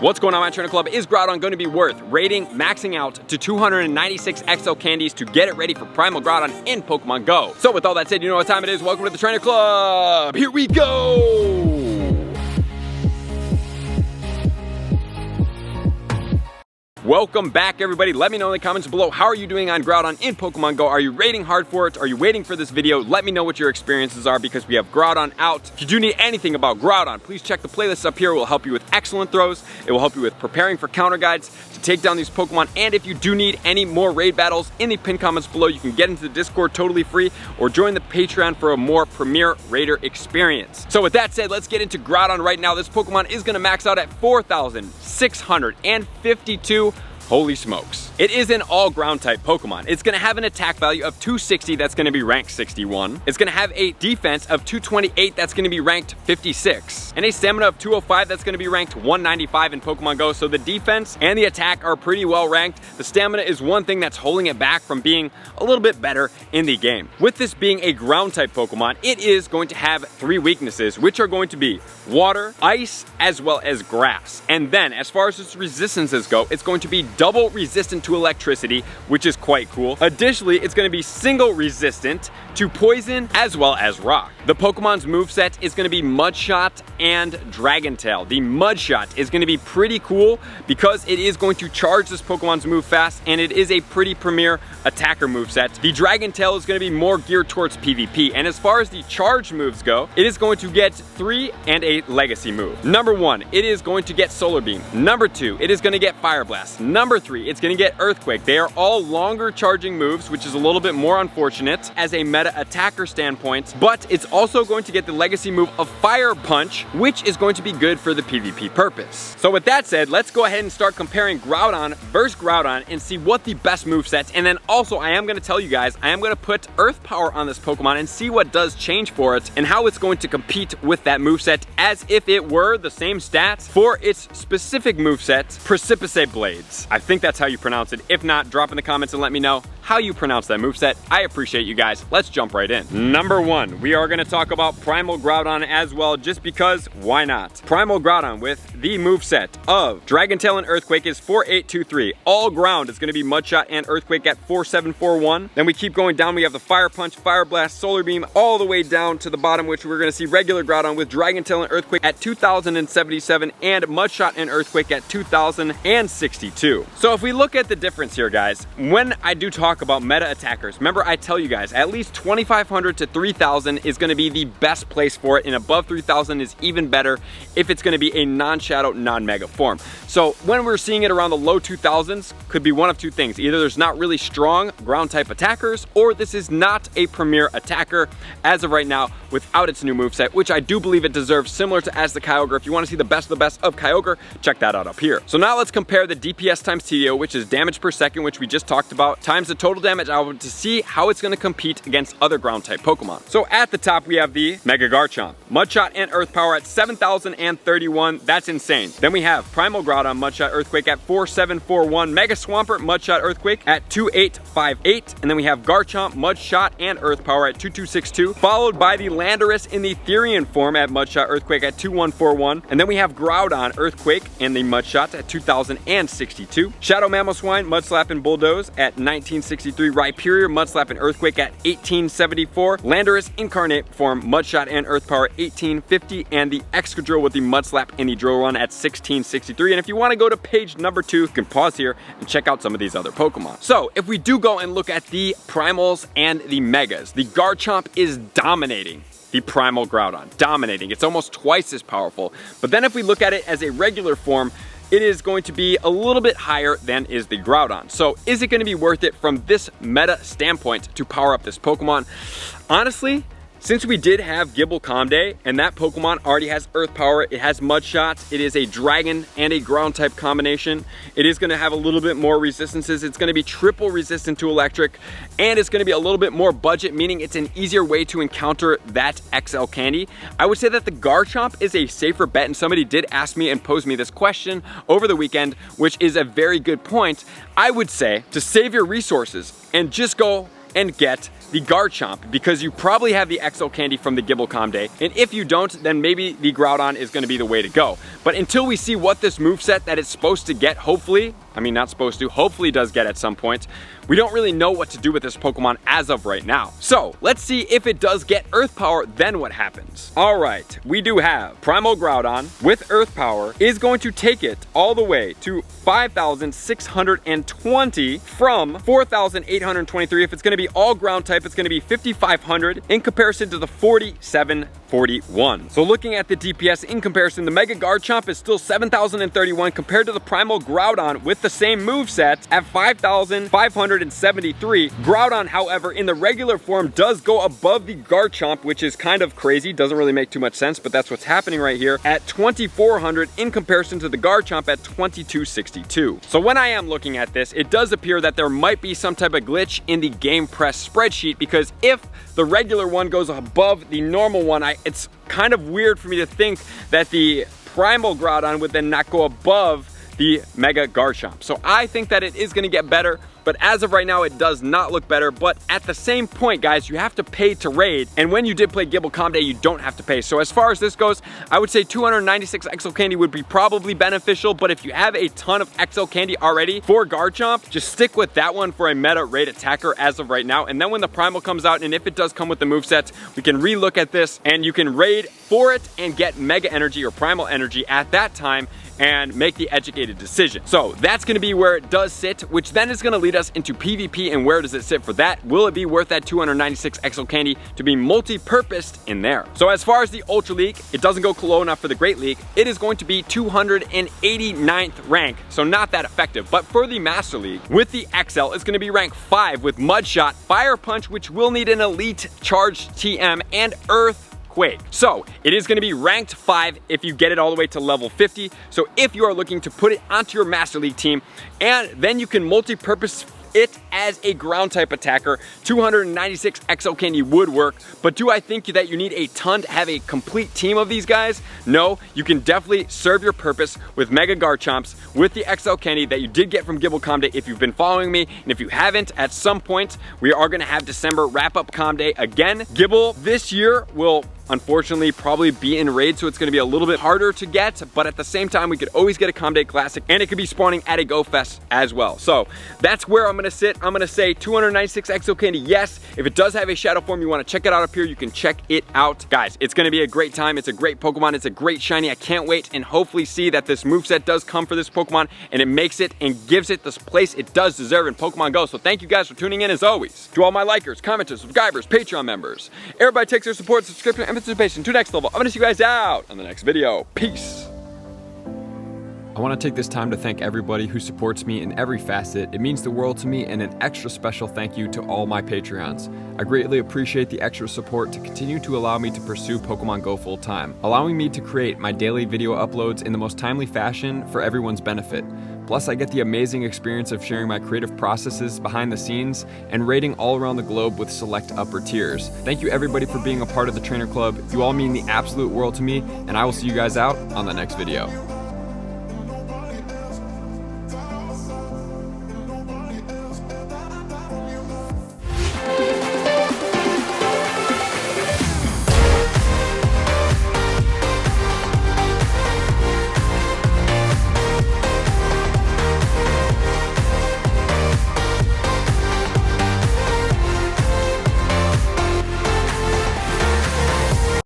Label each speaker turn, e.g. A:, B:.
A: What's going on, my trainer club? Is Groudon going to be worth rating maxing out to 296 XL candies to get it ready for Primal Groudon in Pokemon Go? So with all that said, you know what time it is. Welcome to the trainer club. Here we go. Welcome back, everybody. Let me know in the comments below, how are you doing on Groudon in Pokemon Go? Are you rating hard for it? Are you waiting for this video? Let me know what your experiences are because we have Groudon out. If you do need anything about Groudon, please check the playlist up here. It will help you with excellent throws. It will help you with preparing for counter guides to take down these Pokemon. And if you do need any more raid battles, in the pinned comments below, you can get into the Discord totally free or join the Patreon for a more premier raider experience. So with that said, let's get into Groudon right now. This Pokemon is gonna max out at 4,652. Holy smokes. It is an all ground type Pokemon. It's gonna have an attack value of 260, that's gonna be ranked 61. It's gonna have a defense of 228, that's gonna be ranked 56. And a stamina of 205, that's gonna be ranked 195 in Pokemon Go. So the defense and the attack are pretty well ranked. The stamina is one thing that's holding it back from being a little bit better in the game. With this being a ground type Pokemon, it is going to have 3 weaknesses, which are going to be water, ice, as well as grass. And then as far as its resistances go, it's going to be double resistant to electricity, which is quite cool. Additionally, it's going to be single resistant to poison as well as rock. The Pokemon's moveset is going to be Mud Shot and Dragon Tail. The Mud Shot is going to be pretty cool because it is going to charge this Pokemon's move fast, and it is a pretty premier attacker moveset. The Dragon Tail is going to be more geared towards PvP, and as far as the charge moves go, it is going to get 3 and a legacy move. Number 1, it is going to get Solar Beam. Number 2, it is going to get Fire Blast. Number 3, it's going to get Earthquake. They are all longer charging moves, which is a little bit more unfortunate as a meta attacker standpoint, but it's also going to get the legacy move of Fire Punch, which is going to be good for the PvP purpose. So with that said, let's go ahead and start comparing Groudon versus Groudon and see what the best movesets, and then also I am going to tell you guys, I am going to put Earth Power on this Pokemon and see what does change for it and how it's going to compete with that moveset as if it were the same stats for its specific moveset, Precipice Blades. I think that's how you pronounce it. If not, drop in the comments and let me know how you pronounce that moveset. I appreciate you guys. Let's jump right in. Number 1, we are going to talk about Primal Groudon as well, just because why not? Primal Groudon with the moveset of Dragon Tail and Earthquake is 4823. All ground is going to be Mud Shot and Earthquake at 4741. Then we keep going down. We have the Fire Punch, Fire Blast, Solar Beam all the way down to the bottom, which we're going to see regular Groudon with Dragon Tail and Earthquake at 2077 and Mud Shot and Earthquake at 2062. So if we look at the difference here, guys, when I do talk about meta attackers, remember I tell you guys at least 2500 to 3000 is going to be the best place for it, and above 3000 is even better if it's going to be a non-shadow, non-mega form. So when we're seeing it around the low 2000s, could be one of two things. Either there's not really strong ground type attackers, or this is not a premier attacker as of right now without its new moveset, which I do believe it deserves, similar to as the Kyogre. If you want to see the best of the best of Kyogre, check that out up here. So now let's compare the DPS times TDO, which is damage per second, which we just talked about, times the total damage output to see how it's going to compete against other ground type Pokemon. So at the top we have the Mega Garchomp. Mud Shot and Earth Power at 7031. That's insane. Then we have Primal Groudon Mud Shot Earthquake at 4741. Mega Swampert Mud Shot Earthquake at 2858. And then we have Garchomp Mud Shot and Earth Power at 2262. Followed by the Landorus in the Therian form at Mud Shot Earthquake at 2141. And then we have Groudon Earthquake and the Mud Shot at 2062. Shadow Mamoswine Mud Slap and Bulldoze at 1963. Rhyperior Mud Slap and Earthquake at 1874. Landorus Incarnate form Mud Shot and Earth Power 1850. And the Excadrill with the Mud Slap and the Drill Run at 1663. And if you want to go to page number 2, you can pause here and check out some of these other Pokemon. So if we do go and look at the Primals and the Megas, the Garchomp is dominating the Primal Groudon. Dominating. It's almost twice as powerful. But then if we look at it as a regular form, it is going to be a little bit higher than is the Groudon. So is it going to be worth it from this meta standpoint to power up this Pokemon? Honestly, since we did have Gible Calm Day, and that Pokemon already has Earth Power, it has Mud Shot, it is a Dragon and a Ground type combination, it is going to have a little bit more resistances, it's going to be triple resistant to Electric, and it's going to be a little bit more budget, meaning it's an easier way to encounter that XL candy. I would say that the Garchomp is a safer bet, and somebody did ask me and pose me this question over the weekend, which is a very good point. I would say to save your resources and just go and get the Garchomp, because you probably have the Exo Candy from the Gibblecom Day, and if you don't, then maybe the Groudon is going to be the way to go. But until we see what this moveset that it's supposed to get, hopefully, I mean not supposed to, hopefully does get at some point, we don't really know what to do with this Pokemon as of right now. So let's see if it does get Earth Power, then what happens. All right, we do have Primal Groudon with Earth Power is going to take it all the way to 5,620 from 4,823. If it's going to be all ground type, it's going to be 5,500 in comparison to the 4,741. So looking at the DPS in comparison, the Mega Garchomp is still 7,031 compared to the Primal Groudon with the same moveset at 5,573. Groudon, however, in the regular form does go above the Garchomp, which is kind of crazy. Doesn't really make too much sense, but that's what's happening right here at 2,400 in comparison to the Garchomp at 2,262. So when I am looking at this, it does appear that there might be some type of glitch in the Game Press spreadsheet, because if the regular one goes above the normal one, it's kind of weird for me to think that the Primal Groudon would then not go above the Mega Garchomp. So I think that it is going to get better, but as of right now, it does not look better. But at the same point, guys, you have to pay to raid, and when you did play Gibblecom Day, you don't have to pay. So as far as this goes, I would say 296 Exo Candy would be probably beneficial, but if you have a ton of Exo Candy already for Garchomp, just stick with that one for a meta raid attacker as of right now, and then when the Primal comes out, and if it does come with the movesets, we can re-look at this, and you can raid for it and get Mega Energy or Primal Energy at that time, and make the educated decision. So that's gonna be where it does sit, which then is gonna lead us into PvP, and where does it sit for that? Will it be worth that 296 Exo Candy to be multi-purposed in there? So as far as the Ultra League, it doesn't go low enough for the Great League. It is going to be 289th rank, so not that effective. But for the Master League, with the XL, it's gonna be rank 5 with Mudshot, Fire Punch, which will need an Elite Charged TM, and Earth Quake. So it is going to be ranked 5 if you get it all the way to level 50. So if you are looking to put it onto your Master League team, and then you can multi-purpose it as a ground type attacker, 296 Exo Candy would work. But do I think that you need a ton to have a complete team of these guys? No, you can definitely serve your purpose with Mega Garchomps with the Exo Candy that you did get from Gibblecom Day if you've been following me. And if you haven't, at some point, we are going to have December wrap-up Com Day again. Gibble this year will unfortunately probably be in raid, so it's going to be a little bit harder to get, but at the same time we could always get a Com Day Classic, and it could be spawning at a Go Fest as well. So that's where I'm going to sit. I'm going to say 296 Exo Candy, yes. If it does have a shadow form, you want to check it out up here, you can check it out. Guys, it's going to be a great time. It's a great Pokemon. It's a great shiny. I can't wait and hopefully see that this moveset does come for this Pokemon, and it makes it and gives it this place it does deserve in Pokemon Go. So thank you guys for tuning in as always. To all my likers, commenters, subscribers, Patreon members, everybody takes their support, subscription, and participation to next level. I'm gonna see you guys out on the next video. Peace. I want to take this time to thank everybody who supports me in every facet. It means the world to me, and an extra special thank you to all my Patreons. I greatly appreciate the extra support to continue to allow me to pursue Pokemon Go full time, allowing me to create my daily video uploads in the most timely fashion for everyone's benefit. Plus, I get the amazing experience of sharing my creative processes behind the scenes and raiding all around the globe with select upper tiers. Thank you everybody for being a part of the Trainer Club. You all mean the absolute world to me, and I will see you guys out on the next video.